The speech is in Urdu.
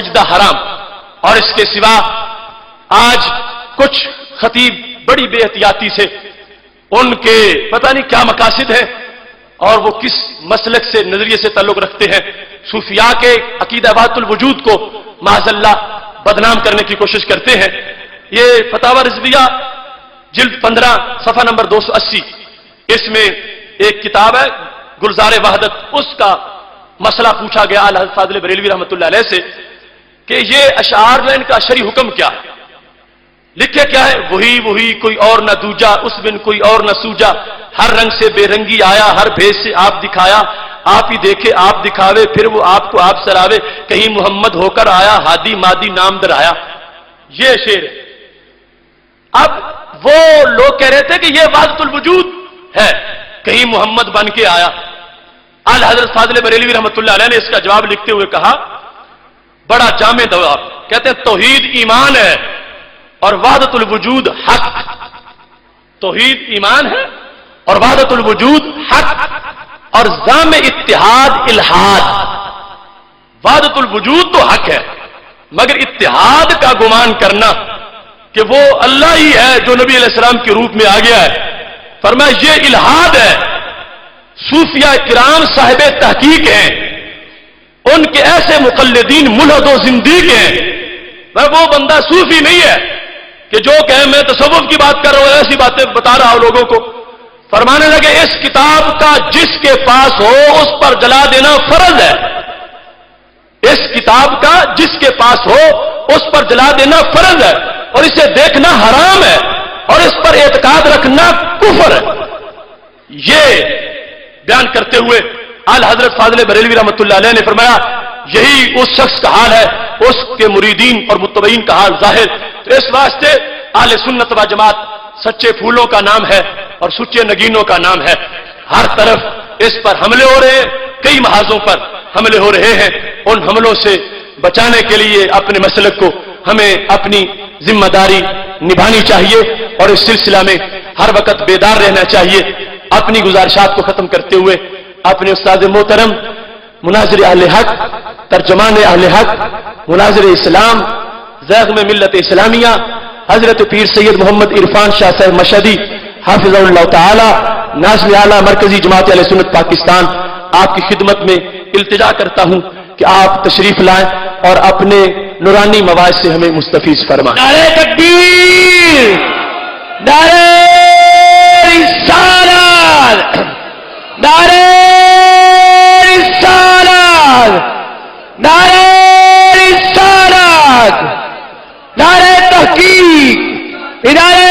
سجدہ حرام. اور اس کے سوا آج کچھ خطیب بڑی بے احتیاطی سے ان کے پتہ نہیں کیا مقاصد ہیں اور وہ کس مسلک سے نظریے سے تعلق رکھتے ہیں، صوفیاء کے عقیدہ وحدت الوجود کو معاذ اللہ بدنام کرنے کی کوشش کرتے ہیں. یہ فتاوی رضویہ جلد 15 صفحہ نمبر 280، اس میں ایک کتاب ہے گلزار وحدت، اس کا مسئلہ پوچھا گیا الحاد فاضل بریلوی رحمۃ اللہ علیہ سے کہ یہ اشعار جو ان کا شرعی حکم کیا ہے. لکھے کیا ہے، وہی کوئی اور نہ دوجا، اس بن کوئی اور نہ سوجا، ہر رنگ سے بے رنگی آیا، ہر بھیس سے آپ دکھایا، آپ ہی دیکھے آپ دکھاوے، پھر وہ آپ کو آپ سراوے، کہیں محمد ہو کر آیا، ہادی مادی نام درایا. یہ شعر ہے. اب وہ لوگ کہہ رہے تھے کہ یہ وحدت الوجود ہے، کہیں محمد بن کے آیا. حضرت فاضل بریلوی رحمۃ اللہ علیہ نے اس کا جواب لکھتے ہوئے کہا، بڑا جامع جواب، کہتے ہیں توحید ایمان ہے اور وحدت الوجود حق. توحید ایمان ہے اور وحدت الوجود حق، اور ضام اتحاد الحاد. وحدت الوجود تو حق ہے، مگر اتحاد کا گمان کرنا کہ وہ اللہ ہی ہے جو نبی علیہ السلام کے روپ میں آ گیا ہے، فرمایا یہ الحاد ہے. صوفیاء کرام صاحب تحقیق ہیں، ان کے ایسے مقلدین ملحد و زندیق ہیں. وہ بندہ صوفی نہیں ہے کہ جو کہے میں تصوف کی بات کر رہا ہوں، ایسی باتیں بتا رہا ہوں لوگوں کو. فرمانے لگے اس کتاب کا جس کے پاس ہو اس پر جلا دینا فرض ہے. اس کتاب کا جس کے پاس ہو اس پر جلا دینا فرض ہے، اور اسے دیکھنا حرام ہے، اور اس پر اعتقاد رکھنا کفر ہے. یہ بیان کرتے ہوئے حضرت فاضل بریلوی رحمۃ اللہ علیہ نے فرمایا یہی اس شخص کا حال ہے، اس کے مریدین اور متبعین کا حال ظاہر. تو اس واسطے اہل سنت و جماعت سچے پھولوں کا نام ہے اور سچے نگینوں کا نام ہے. ہر طرف اس پر حملے ہو رہے ہیں، کئی محاذوں پر حملے ہو رہے ہیں. ان حملوں سے بچانے کے لیے اپنے مسلک کو ہمیں اپنی ذمہ داری نبھانی چاہیے، اور اس سلسلہ میں ہر وقت بیدار رہنا چاہیے. اپنی گزارشات کو ختم کرتے ہوئے اپنے استاد محترم مناظر اہل حق، ترجمان اہل حق، مناظر اسلام، زیغم ملت اسلامیہ، حضرت پیر سید محمد عرفان شاہ صاحب مشہدی حافظ اللہ تعالی، ناظم اعلی مرکزی جماعت اہل سنت پاکستان، آپ کی خدمت میں التجا کرتا ہوں کہ آپ تشریف لائیں اور اپنے نورانی مواعظ سے ہمیں مستفیض فرمائیں. نعرہ تکبیر، نعرہ رسالت، نعرہ رسالت، نعرہ رسالت، نعرہ تحقیق، نعرہ